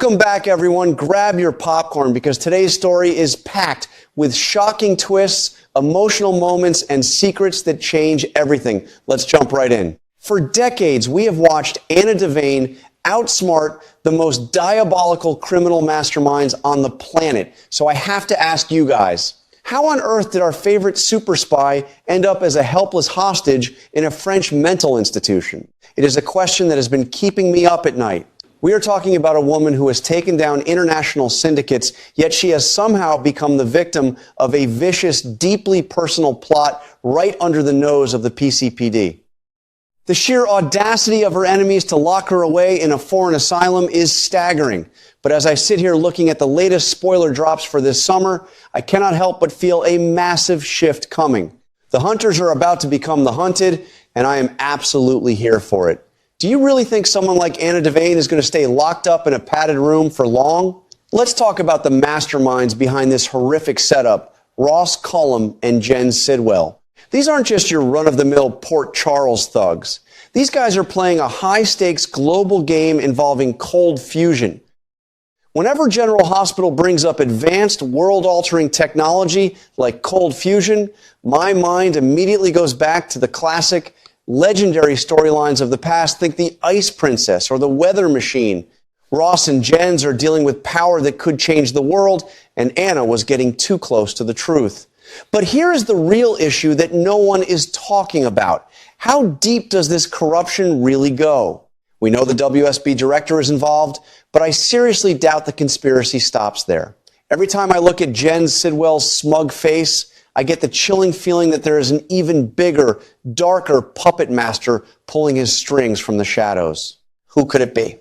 Welcome back, everyone. Grab your popcorn because today's story is packed with shocking twists, emotional moments, and secrets that change everything. Let's jump right in. For decades, we have watched Anna Devane outsmart the most diabolical criminal masterminds on the planet. So I have to ask you guys, how on earth did our favorite super spy end up as a helpless hostage in a French mental institution? It is a question that has been keeping me up at night. We are talking about a woman who has taken down international syndicates, yet she has somehow become the victim of a vicious, deeply personal plot right under the nose of the PCPD. The sheer audacity of her enemies to lock her away in a foreign asylum is staggering. But as I sit here looking at the latest spoiler drops for this summer, I cannot help but feel a massive shift coming. The hunters are about to become the hunted, and I am absolutely here for it. Do you really think someone like Anna Devane is going to stay locked up in a padded room for long? Let's talk about the masterminds behind this horrific setup, Ross Cullum and Jen Sidwell. These aren't just your run-of-the-mill Port Charles thugs. These guys are playing a high-stakes global game involving cold fusion. Whenever General Hospital brings up advanced, world-altering technology like cold fusion, my mind immediately goes back to the classic legendary storylines of the past. Think the Ice Princess or the Weather Machine. Ross and Jens are dealing with power that could change the world, and Anna was getting too close to the truth. But here is the real issue that no one is talking about. How deep does this corruption really go? We know the WSB director is involved, but I seriously doubt the conspiracy stops there. Every time I look at Jen Sidwell's smug face, I get the chilling feeling that there is an even bigger, darker puppet master pulling his strings from the shadows. Who could it be?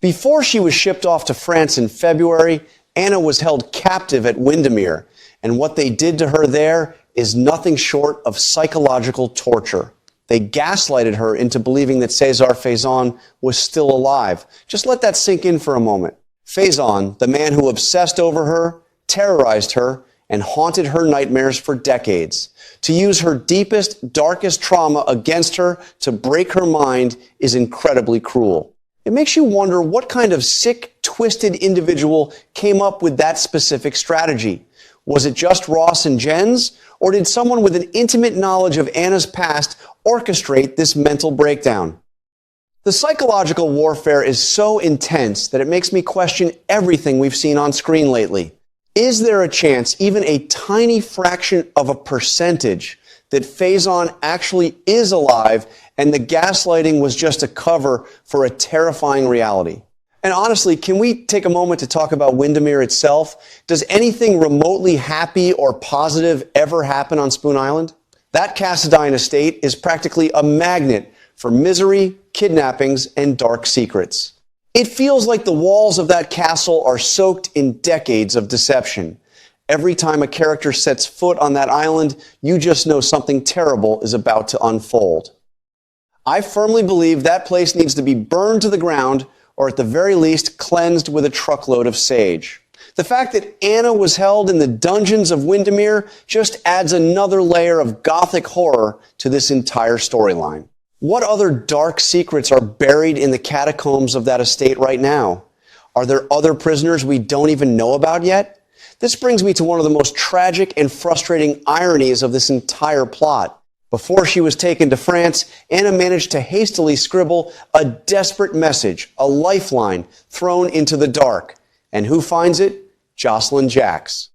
Before she was shipped off to France in February, Anna was held captive at Windermere, and what they did to her there is nothing short of psychological torture. They gaslighted her into believing that Cesar Faison was still alive. Just let that sink in for a moment. Faison, the man who obsessed over her, terrorized her, and haunted her nightmares for decades. To use her deepest, darkest trauma against her to break her mind is incredibly cruel. It makes you wonder what kind of sick, twisted individual came up with that specific strategy. Was it just Ross and Jens, or did someone with an intimate knowledge of Anna's past orchestrate this mental breakdown? The psychological warfare is so intense that it makes me question everything we've seen on screen lately. Is there a chance, even a tiny fraction of a percentage, that Faison actually is alive and the gaslighting was just a cover for a terrifying reality? And honestly, can we take a moment to talk about Windermere itself? Does anything remotely happy or positive ever happen on Spoon Island? That Cassadine estate is practically a magnet for misery, kidnappings, and dark secrets. It feels like the walls of that castle are soaked in decades of deception. Every time a character sets foot on that island, you just know something terrible is about to unfold. I firmly believe that place needs to be burned to the ground, or at the very least, cleansed with a truckload of sage. The fact that Anna was held in the dungeons of Windermere just adds another layer of gothic horror to this entire storyline. What other dark secrets are buried in the catacombs of that estate right now? Are there other prisoners we don't even know about yet? This brings me to one of the most tragic and frustrating ironies of this entire plot. Before she was taken to France, Anna managed to hastily scribble a desperate message, a lifeline thrown into the dark. And who finds it? Jocelyn Jacks.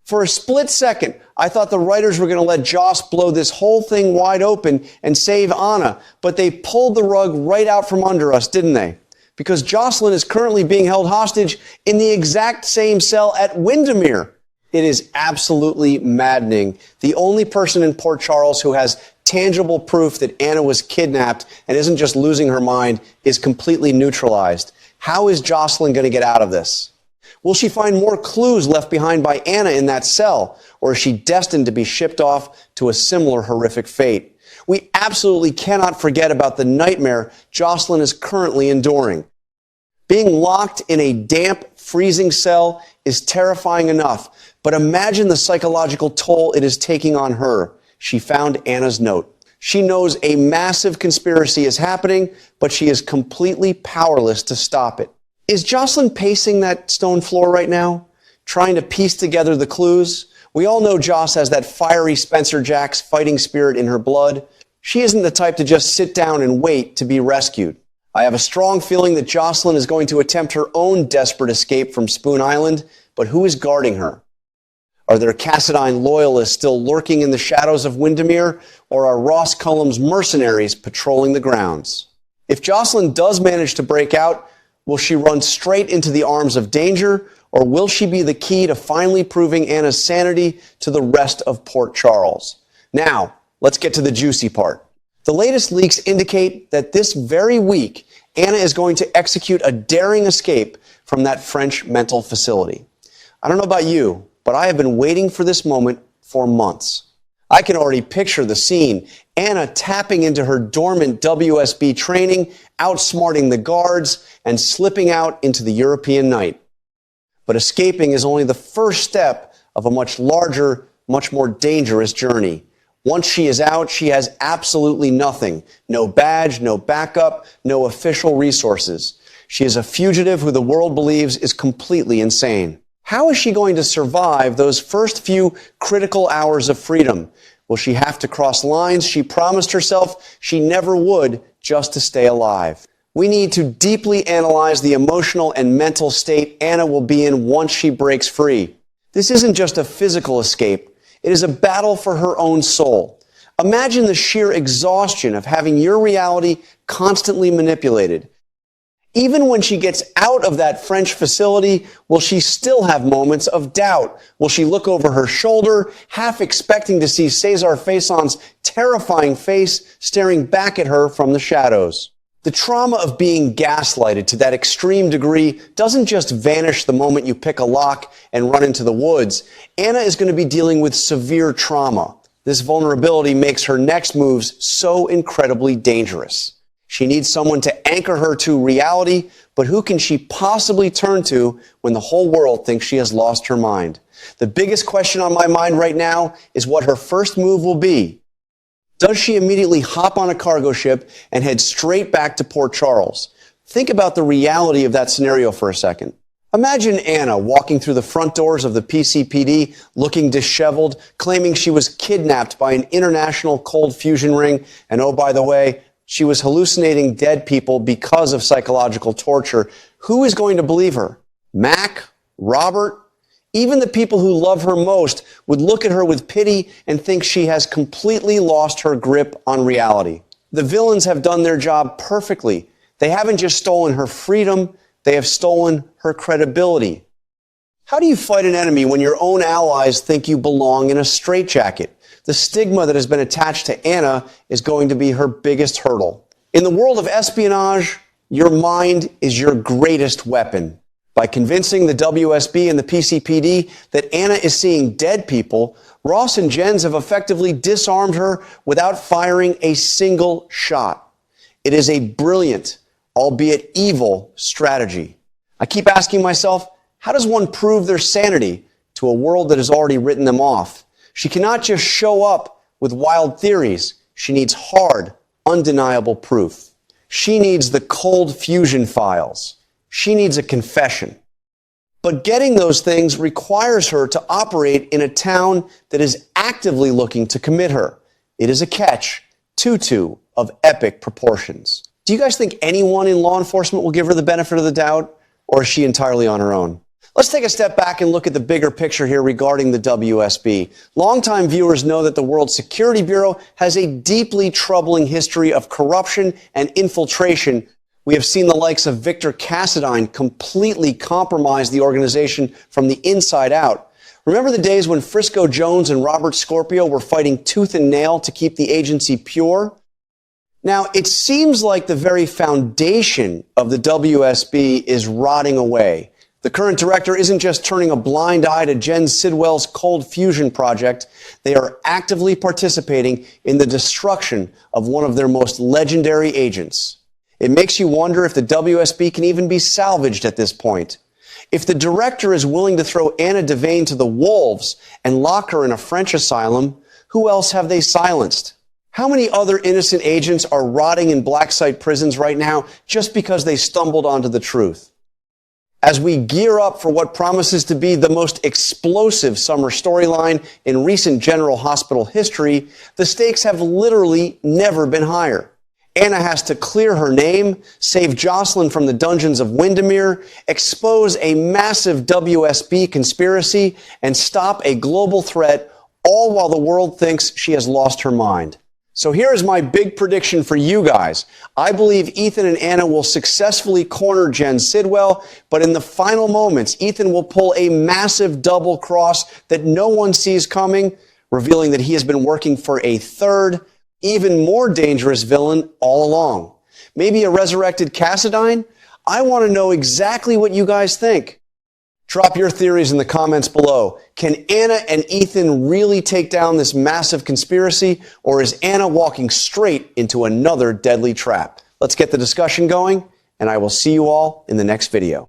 For a split second, I thought the writers were going to let Joss blow this whole thing wide open and save Anna, but they pulled the rug right out from under us, didn't they? Because Jocelyn is currently being held hostage in the exact same cell at Windermere. It is absolutely maddening. The only person in Port Charles who has tangible proof that Anna was kidnapped and isn't just losing her mind is completely neutralized. How is Jocelyn going to get out of this? Will she find more clues left behind by Anna in that cell, or is she destined to be shipped off to a similar horrific fate? We absolutely cannot forget about the nightmare Jocelyn is currently enduring. Being locked in a damp, freezing cell is terrifying enough, but imagine the psychological toll it is taking on her. She found Anna's note. She knows a massive conspiracy is happening, but she is completely powerless to stop it. Is Jocelyn pacing that stone floor right now, trying to piece together the clues? We all know Joss has that fiery Spencer Jacks fighting spirit in her blood. She isn't the type to just sit down and wait to be rescued. I have a strong feeling that Jocelyn is going to attempt her own desperate escape from Spoon Island, but who is guarding her? Are there Cassadine loyalists still lurking in the shadows of Windermere, or are Ross Cullum's mercenaries patrolling the grounds? If Jocelyn does manage to break out, will she run straight into the arms of danger, or will she be the key to finally proving Anna's sanity to the rest of Port Charles? Now, let's get to the juicy part. The latest leaks indicate that this very week, Anna is going to execute a daring escape from that French mental facility. I don't know about you, but I have been waiting for this moment for months. I can already picture the scene. Anna tapping into her dormant WSB training, outsmarting the guards, and slipping out into the European night. But escaping is only the first step of a much larger, much more dangerous journey. Once she is out, she has absolutely nothing. No badge, no backup, no official resources. She is a fugitive who the world believes is completely insane. How is she going to survive those first few critical hours of freedom? Will she have to cross lines she promised herself she never would just to stay alive? We need to deeply analyze the emotional and mental state Anna will be in once she breaks free. This isn't just a physical escape. It is a battle for her own soul. Imagine the sheer exhaustion of having your reality constantly manipulated. Even when she gets out of that French facility, will she still have moments of doubt? Will she look over her shoulder, half expecting to see Cesar Faison's terrifying face staring back at her from the shadows? The trauma of being gaslighted to that extreme degree doesn't just vanish the moment you pick a lock and run into the woods. Anna is going to be dealing with severe trauma. This vulnerability makes her next moves so incredibly dangerous. She needs someone to anchor her to reality, but who can she possibly turn to when the whole world thinks she has lost her mind? The biggest question on my mind right now is what her first move will be. Does she immediately hop on a cargo ship and head straight back to Port Charles? Think about the reality of that scenario for a second. Imagine Anna walking through the front doors of the PCPD, looking disheveled, claiming she was kidnapped by an international cold fusion ring, and oh, by the way, she was hallucinating dead people because of psychological torture. Who is going to believe her? Mac? Robert? Even the people who love her most would look at her with pity and think she has completely lost her grip on reality. The villains have done their job perfectly. They haven't just stolen her freedom, they have stolen her credibility. How do you fight an enemy when your own allies think you belong in a straitjacket? The stigma that has been attached to Anna is going to be her biggest hurdle. In the world of espionage, your mind is your greatest weapon. By convincing the WSB and the PCPD that Anna is seeing dead people, Ross and Jens have effectively disarmed her without firing a single shot. It is a brilliant, albeit evil, strategy. I keep asking myself, how does one prove their sanity to a world that has already written them off? She cannot just show up with wild theories. She needs hard, undeniable proof. She needs the cold fusion files. She needs a confession. But getting those things requires her to operate in a town that is actively looking to commit her. It is a catch-22 of epic proportions. Do you guys think anyone in law enforcement will give her the benefit of the doubt, or is she entirely on her own? Let's take a step back and look at the bigger picture here regarding the WSB. Longtime viewers know that the World Security Bureau has a deeply troubling history of corruption and infiltration. We have seen the likes of Victor Cassadine completely compromise the organization from the inside out. Remember the days when Frisco Jones and Robert Scorpio were fighting tooth and nail to keep the agency pure? Now, it seems like the very foundation of the WSB is rotting away. The current director isn't just turning a blind eye to Jen Sidwell's cold fusion project. They are actively participating in the destruction of one of their most legendary agents. It makes you wonder if the WSB can even be salvaged at this point. If the director is willing to throw Anna Devane to the wolves and lock her in a French asylum, who else have they silenced? How many other innocent agents are rotting in black site prisons right now just because they stumbled onto the truth? As we gear up for what promises to be the most explosive summer storyline in recent General Hospital history, the stakes have literally never been higher. Anna has to clear her name, save Jocelyn from the dungeons of Windermere, expose a massive WSB conspiracy, and stop a global threat, all while the world thinks she has lost her mind. So here is my big prediction for you guys. I believe Ethan and Anna will successfully corner Jen Sidwell, but in the final moments, Ethan will pull a massive double cross that no one sees coming, revealing that he has been working for a third, even more dangerous villain all along. Maybe a resurrected Cassadine? I want to know exactly what you guys think. Drop your theories in the comments below. Can Anna and Ethan really take down this massive conspiracy, or is Anna walking straight into another deadly trap? Let's get the discussion going, and I will see you all in the next video.